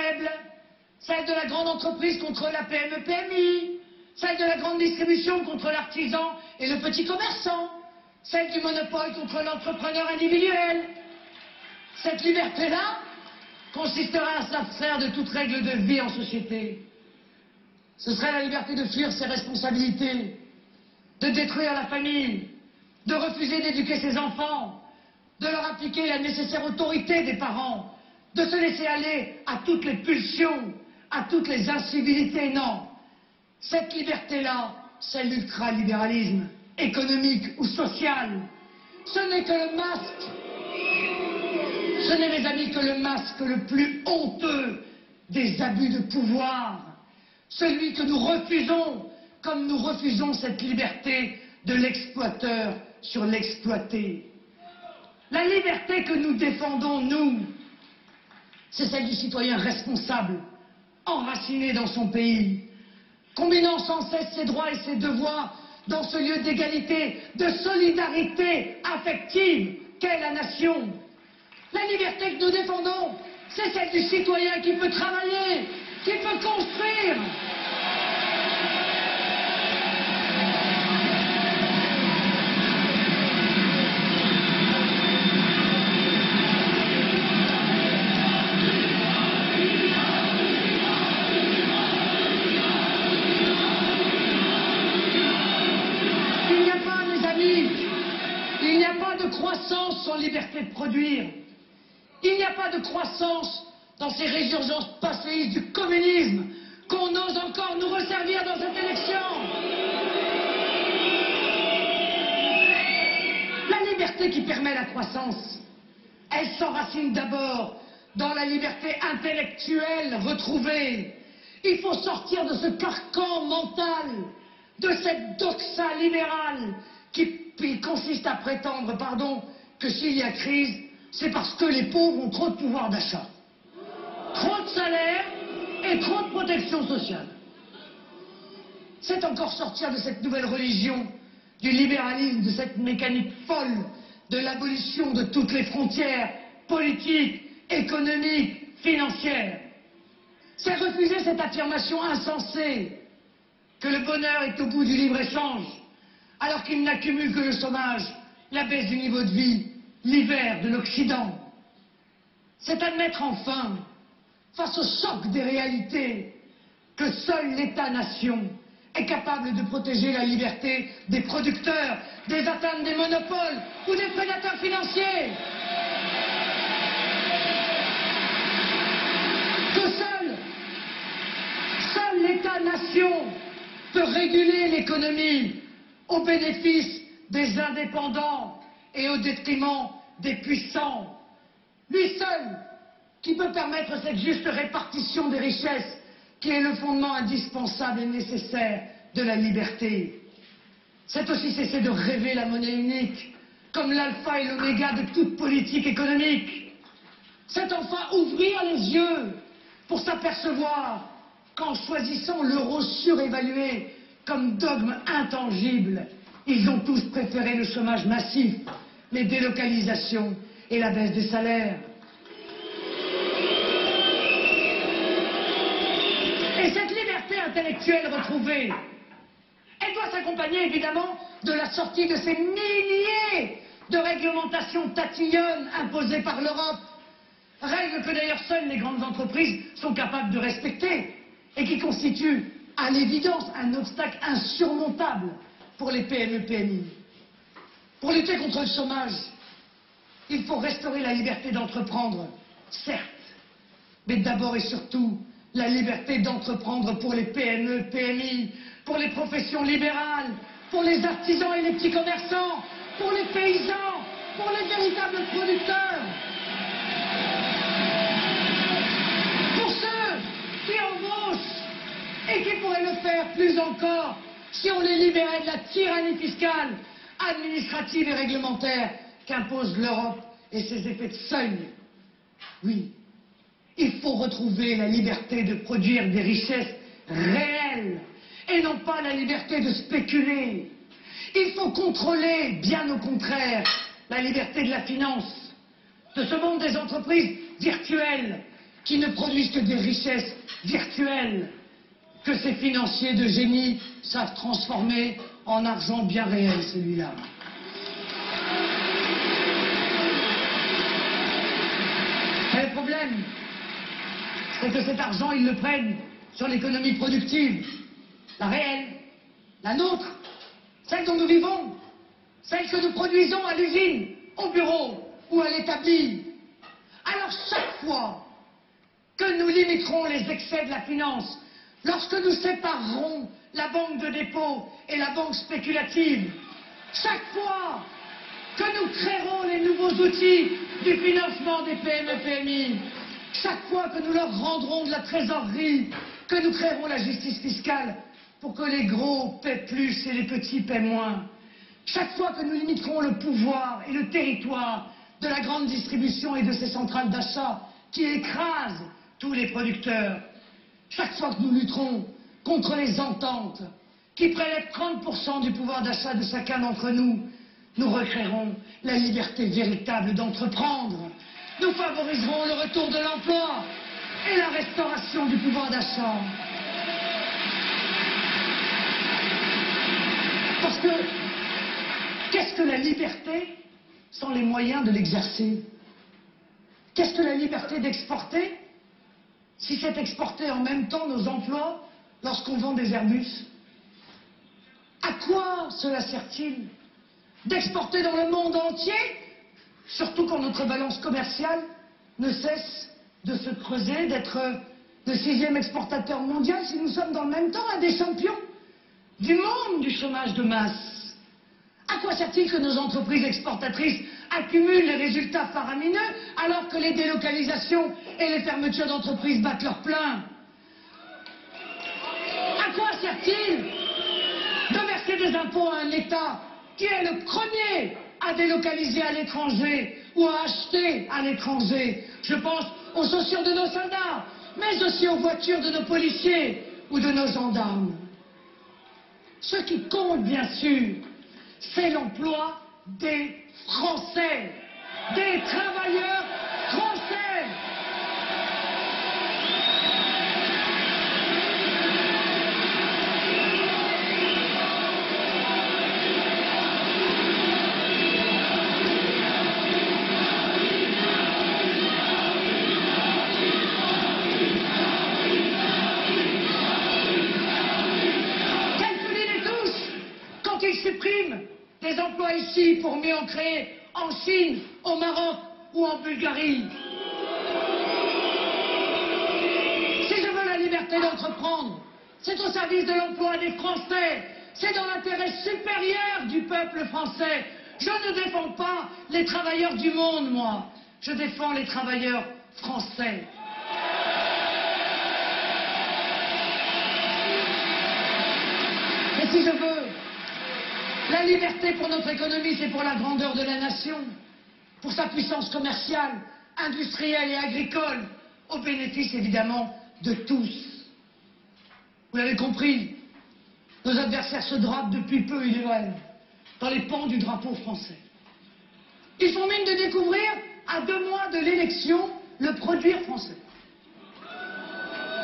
faibles, celle de la grande entreprise contre la PME-PMI, celle de la grande distribution contre l'artisan et le petit commerçant, celle du monopole contre l'entrepreneur individuel. Cette liberté-là consisterait à s'abstraire de toute règle de vie en société. Ce serait la liberté de fuir ses responsabilités, de détruire la famille, de refuser d'éduquer ses enfants, de leur appliquer la nécessaire autorité des parents, de se laisser aller à toutes les pulsions, à toutes les incivilités. Non, cette liberté-là, c'est l'ultralibéralisme économique ou social. Ce n'est que le masque, ce n'est, mes amis, que le masque le plus honteux des abus de pouvoir, celui que nous refusons, comme nous refusons cette liberté de l'exploiteur sur l'exploité. La liberté que nous défendons, nous, c'est celle du citoyen responsable, enraciné dans son pays, combinant sans cesse ses droits et ses devoirs dans ce lieu d'égalité, de solidarité affective qu'est la nation. La liberté que nous défendons, c'est celle du citoyen qui peut travailler, qui peut construire. Il n'y a pas de croissance sans liberté de produire. Il n'y a pas de croissance dans ces résurgences passéistes du communisme qu'on ose encore nous resservir dans cette élection. La liberté qui permet la croissance, elle s'enracine d'abord dans la liberté intellectuelle retrouvée. Il faut sortir de ce carcan mental, de cette doxa libérale qui consiste à prétendre, que s'il y a crise, c'est parce que les pauvres ont trop de pouvoir d'achat, trop de salaire et trop de protection sociale. C'est encore sortir de cette nouvelle religion, du libéralisme, de cette mécanique folle de l'abolition de toutes les frontières politiques, économiques, financières. C'est refuser cette affirmation insensée que le bonheur est au bout du libre-échange, alors qu'il n'accumule que le chômage, la baisse du niveau de vie, l'hiver de l'Occident. C'est admettre enfin, face au choc des réalités, que seul l'État-nation est capable de protéger la liberté des producteurs, des atteintes des monopoles ou des prédateurs financiers. Que seul l'État-nation peut réguler l'économie au bénéfice des indépendants et au détriment des puissants. Lui seul qui peut permettre cette juste répartition des richesses qui est le fondement indispensable et nécessaire de la liberté. C'est aussi cesser de rêver la monnaie unique comme l'alpha et l'oméga de toute politique économique. C'est enfin ouvrir les yeux pour s'apercevoir qu'en choisissant l'euro surévalué comme dogme intangible, ils ont tous préféré le chômage massif, les délocalisations et la baisse des salaires. Et cette liberté intellectuelle retrouvée, elle doit s'accompagner évidemment de la sortie de ces milliers de réglementations tatillonnes imposées par l'Europe, règles que d'ailleurs seules les grandes entreprises sont capables de respecter et qui constituent à l'évidence un obstacle insurmontable pour les PME-PMI. Pour lutter contre le chômage, il faut restaurer la liberté d'entreprendre, certes, mais d'abord et surtout la liberté d'entreprendre pour les PME-PMI, pour les professions libérales, pour les artisans et les petits commerçants, pour les paysans, pour les véritables producteurs, pour ceux qui embauchent et qui pourraient le faire plus encore si on les libérait de la tyrannie fiscale, administrative et réglementaire qu'impose l'Europe et ses effets de seuil. Oui, il faut retrouver la liberté de produire des richesses réelles et non pas la liberté de spéculer. Il faut contrôler, bien au contraire, la liberté de la finance, de ce monde des entreprises virtuelles qui ne produisent que des richesses virtuelles, que ces financiers de génie savent transformer en argent bien réel, celui-là. Mais le problème, c'est que cet argent, ils le prennent sur l'économie productive, la réelle, la nôtre, celle dont nous vivons, celle que nous produisons à l'usine, au bureau ou à l'établi. Alors chaque fois que nous limiterons les excès de la finance, lorsque nous séparerons la banque de dépôt et la banque spéculative, chaque fois que nous créerons les nouveaux outils du financement des PME-PMI, chaque fois que nous leur rendrons de la trésorerie, que nous créerons la justice fiscale pour que les gros paient plus et les petits paient moins, chaque fois que nous limiterons le pouvoir et le territoire de la grande distribution et de ses centrales d'achat qui écrasent tous les producteurs, chaque fois que nous lutterons contre les ententes qui prélèvent 30% du pouvoir d'achat de chacun d'entre nous, nous recréerons la liberté véritable d'entreprendre. Nous favoriserons le retour de l'emploi et la restauration du pouvoir d'achat. Parce que, qu'est-ce que la liberté sans les moyens de l'exercer? Qu'est-ce que la liberté d'exporter si c'est exporter en même temps nos emplois lorsqu'on vend des Airbus? À quoi cela sert-il d'exporter dans le monde entier, surtout quand notre balance commerciale ne cesse de se creuser, d'être le 6e exportateur mondial, si nous sommes dans le même temps un des champions du monde du chômage de masse? À quoi sert-il que nos entreprises exportatrices accumulent les résultats faramineux alors que les délocalisations et les fermetures d'entreprises battent leur plein? À quoi sert-il de verser des impôts à un État qui est le premier à délocaliser à l'étranger ou à acheter à l'étranger? Je pense aux chaussures de nos soldats, mais aussi aux voitures de nos policiers ou de nos gendarmes. Ce qui compte, bien sûr, c'est l'emploi des Français, des travailleurs français. Supprime des emplois ici pour mieux en créer en Chine, au Maroc ou en Bulgarie. Si je veux la liberté d'entreprendre, c'est au service de l'emploi des Français, c'est dans l'intérêt supérieur du peuple français. Je ne défends pas les travailleurs du monde, moi. Je défends les travailleurs français. Et si je veux la liberté pour notre économie, c'est pour la grandeur de la nation, pour sa puissance commerciale, industrielle et agricole, au bénéfice évidemment de tous. Vous l'avez compris, nos adversaires se drapent depuis peu, il est vrai, dans les pans du drapeau français. Ils font mine de découvrir, à 2 mois de l'élection, le produire français.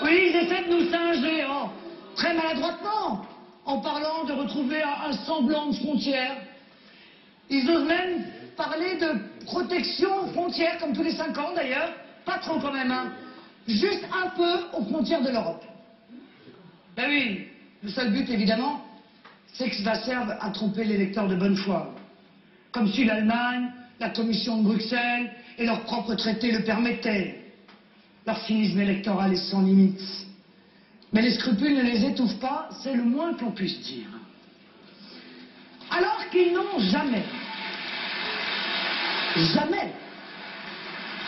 Oui, ils essaient de nous singer, très maladroitement, en parlant de retrouver un semblant de frontière. Ils osent même parler de protection aux frontières, comme tous les 5 ans d'ailleurs, pas trop quand même, hein. Juste un peu aux frontières de l'Europe. Ben oui, le seul but évidemment, c'est que ça serve à tromper les lecteurs de bonne foi. Comme si l'Allemagne, la Commission de Bruxelles et leurs propres traités le permettaient. Leur cynisme électoral est sans limite. Mais les scrupules ne les étouffent pas, c'est le moins qu'on puisse dire. Alors qu'ils n'ont jamais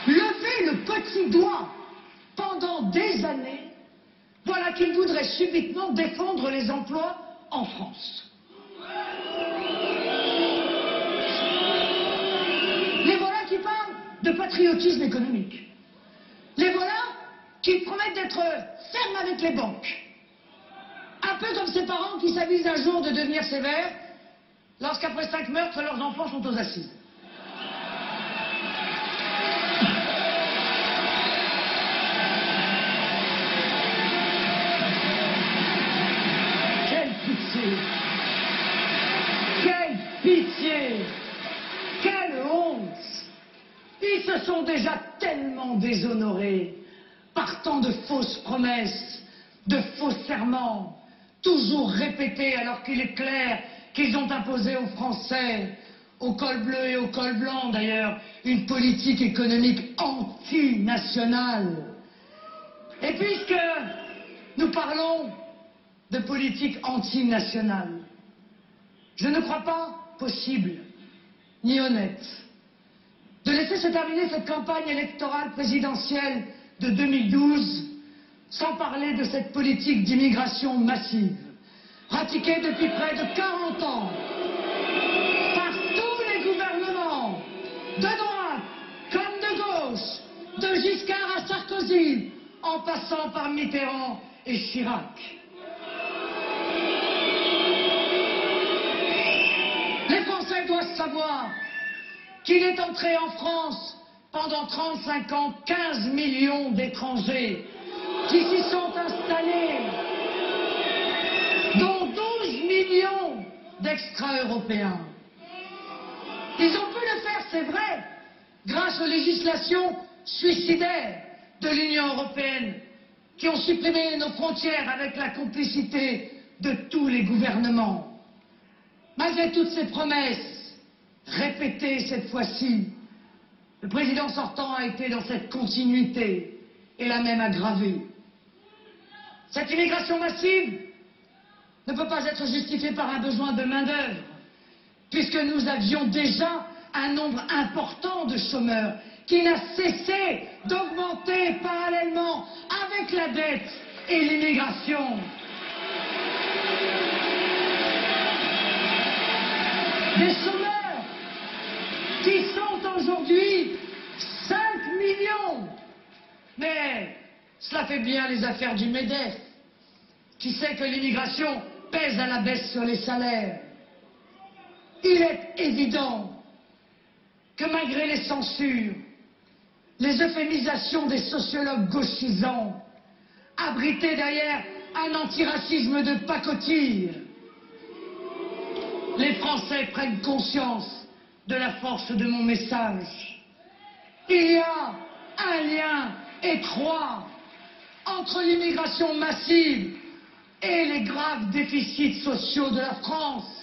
levé le petit doigt pendant des années, voilà qu'ils voudraient subitement défendre les emplois en France. Les voilà qui parlent de patriotisme économique. Les voilà qui promettent d'être fermes avec les banques. Un peu comme ces parents qui s'avisent un jour de devenir sévères lorsqu'après 5 meurtres, leurs enfants sont aux assises. sont déjà tellement déshonorés par tant de fausses promesses, de faux serments, toujours répétés alors qu'il est clair qu'ils ont imposé aux Français, au col bleu et au col blanc d'ailleurs, une politique économique anti-nationale. Et puisque nous parlons de politique anti-nationale, je ne crois pas possible, ni honnête, de laisser se terminer cette campagne électorale présidentielle de 2012 sans parler de cette politique d'immigration massive, pratiquée depuis près de 40 ans par tous les gouvernements, de droite comme de gauche, de Giscard à Sarkozy, en passant par Mitterrand et Chirac. Les Français doivent savoir qu'il est entré en France pendant 35 ans 15 millions d'étrangers qui s'y sont installés, dont 12 millions d'extra-européens. Ils ont pu le faire, c'est vrai, grâce aux législations suicidaires de l'Union européenne, qui ont supprimé nos frontières avec la complicité de tous les gouvernements. Malgré toutes ces promesses, répétées cette fois-ci, le président sortant a été dans cette continuité et l'a même aggravée. Cette immigration massive ne peut pas être justifiée par un besoin de main-d'œuvre, puisque nous avions déjà un nombre important de chômeurs qui n'a cessé d'augmenter parallèlement avec la dette et l'immigration. Des chômeurs qui sont aujourd'hui 5 millions. Mais cela fait bien les affaires du MEDEF, qui sait que l'immigration pèse à la baisse sur les salaires. Il est évident que malgré les censures, les euphémisations des sociologues gauchisants, abrités derrière un antiracisme de pacotille, les Français prennent conscience de la force de mon message. Il y a un lien étroit entre l'immigration massive et les graves déficits sociaux de la France.